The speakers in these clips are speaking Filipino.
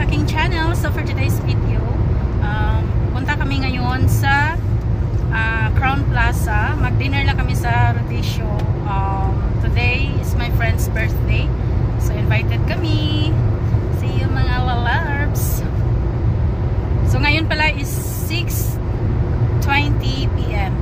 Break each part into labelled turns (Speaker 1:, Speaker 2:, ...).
Speaker 1: sa aking channel. So for today's video, punta kami ngayon sa Crown Plaza. Mag-dinner lang kami sa Rodisio. Today is my friend's birthday. So invited kami. See you mga lalarbs. So ngayon pala is 6:20 PM.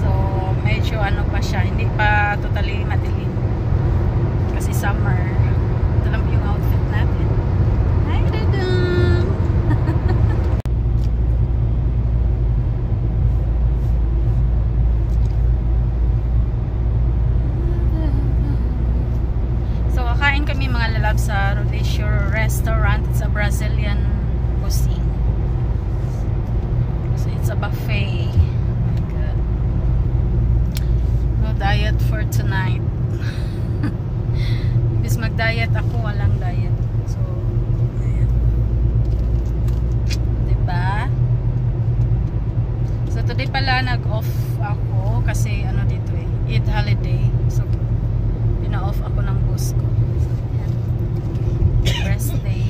Speaker 1: So medyo ano pa siya, hindi pa totally madilim. Kasi summer. Ito lang yung outfit natin. Hi, Dadang! So kakain kami mga lalab sa Rodisio Restaurant. It's a Brazilian cuisine. So it's a buffet. Oh my God. No diet for tonight. Bis mag-diet ako, walang diet. So, ayan. Diba? So, today pala nag-off ako kasi ano dito eh, Eid holiday. So, pina-off ako ng boss ko. So, ayan. Rest day.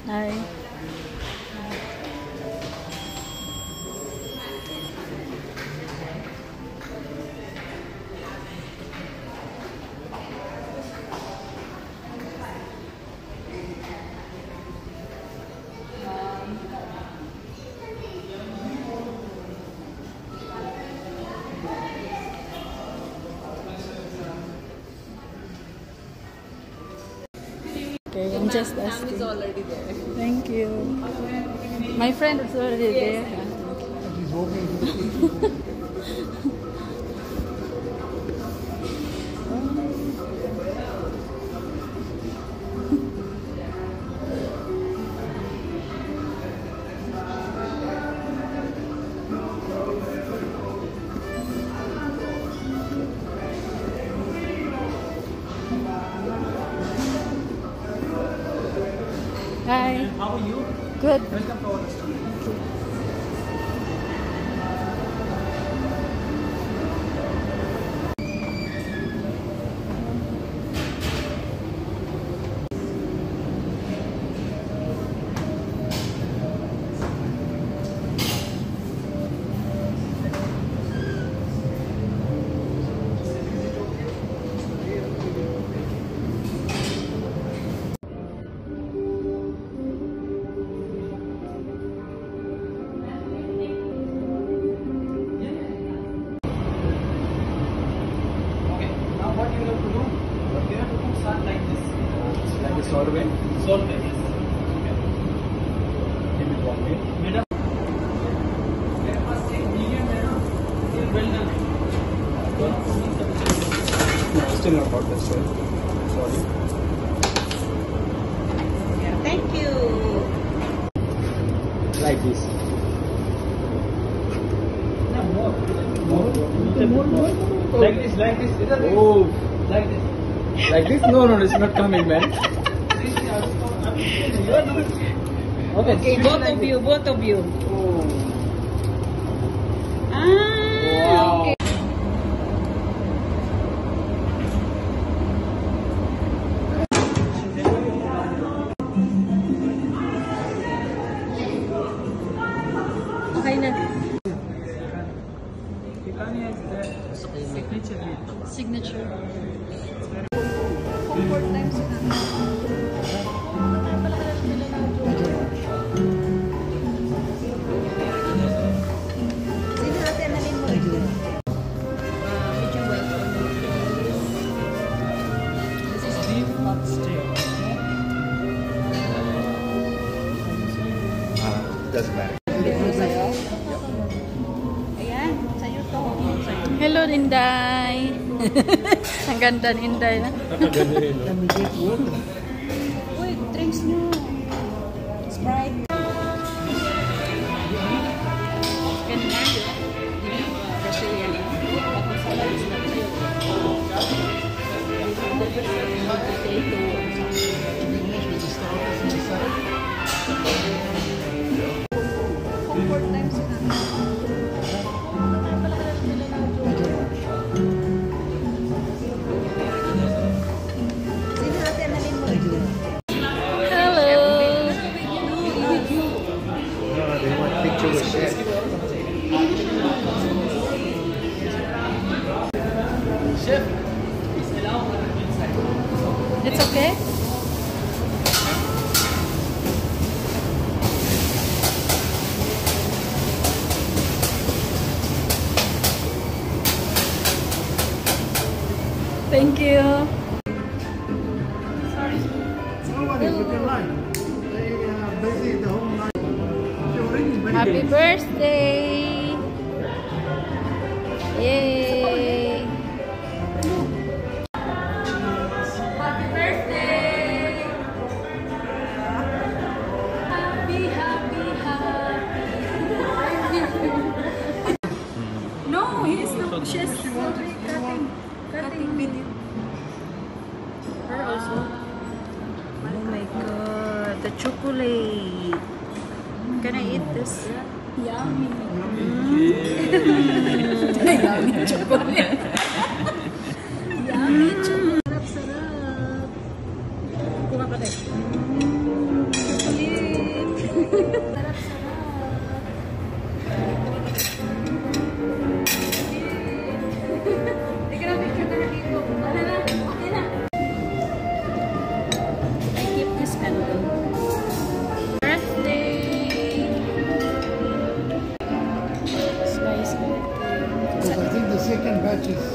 Speaker 1: Hi. Okay, I'm just asking.
Speaker 2: Is already there.
Speaker 1: Thank you. My friend is already there.
Speaker 3: He's walking to the
Speaker 1: Hi.
Speaker 3: How are you?
Speaker 1: Good.
Speaker 3: Welcome to our restaurant. This all the way?
Speaker 2: All the way, yes.
Speaker 3: Give it 1 minute.
Speaker 2: Madam. Well done.
Speaker 3: No, still not hot, that's right. Sorry.
Speaker 1: Yeah, thank you.
Speaker 3: Like this.
Speaker 2: Like this, like this.
Speaker 3: Oh,
Speaker 2: Like this.
Speaker 3: like this? No, no, it's not coming, man.
Speaker 1: Okay, both of you, both of you.
Speaker 3: Oh.
Speaker 1: Ah,
Speaker 3: Wow.
Speaker 1: okay. Okay na. Signature. Comfort times na. Sino natin nalin mo rin? Medyo welcome. This is beef hot steak.
Speaker 3: Doesn't matter.
Speaker 1: Ayan, sa'yo to. Hello, Inday. Ang ganda ni Inday na. Uy, drinks nyo. Sprite. Ganda yun. Kasi yan. Bakit sa lalis na tayo. Comfort times na. It's okay? Thank you.
Speaker 3: Nobody with your line. They busy the whole night. You're ringing, but
Speaker 1: Happy birthday! Yay! Happy birthday! Happy, happy, happy. No, he's not. She's cutting video. Her also. Oh my god, the chocolate. Can I eat this? Yummy. Yummy chocolate. Yummy chocolate. Sarap-sarap. Kuha ka tayo. Chocolate. Sarap-sarap. Tika na picture na dito. Wala na. Okay na. I keep this candle.
Speaker 3: because I think the second batch is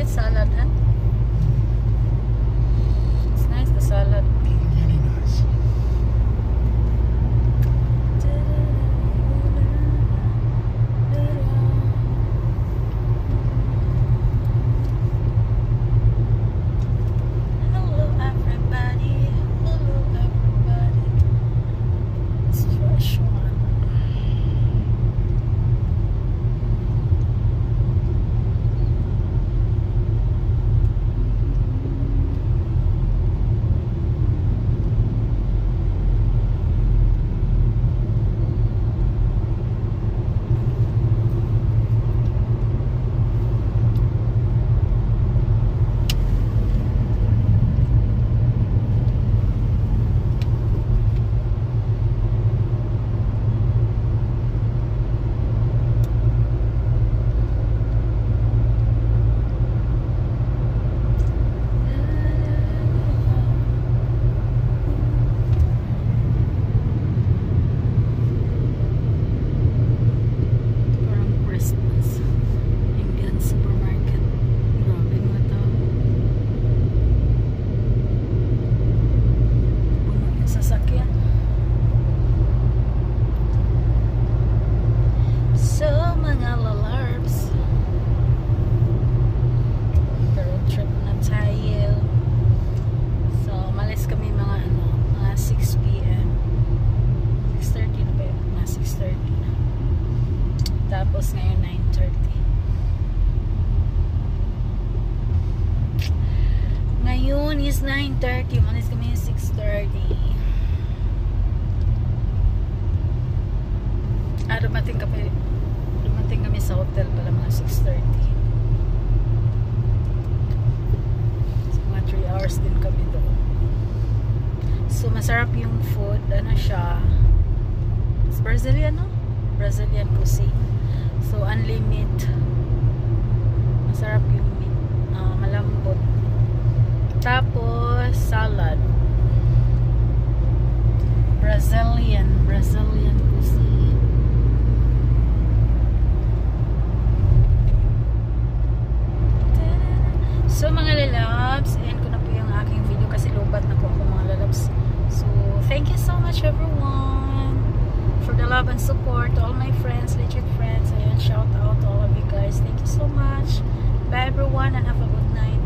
Speaker 1: with salad, huh? It's nice, the salad.
Speaker 3: Really nice.
Speaker 1: Hello everybody. Hello everybody. It's fresh one. Tapos ngayon 9:30. Ngayon is 9:30. Umalis kami yung 6:30. Dumating kami sa hotel pala mga 6:30. So, mga 3 hours din kami doon. So masarap yung food. Ano siya? It's Brazilian, no? Brazilian cuisine. So unlimited. Masarap yung meat. Malambot. Tapos salad. Brazilian cuisine. So mga lalabs, end ko na po yung aking video kasi lobat na po ako mga lalabs. So thank you so much everyone for the love and support to all my friends, legit friends. Ayan, shout out to all of you guys. Thank you so much. Bye everyone and have a good night.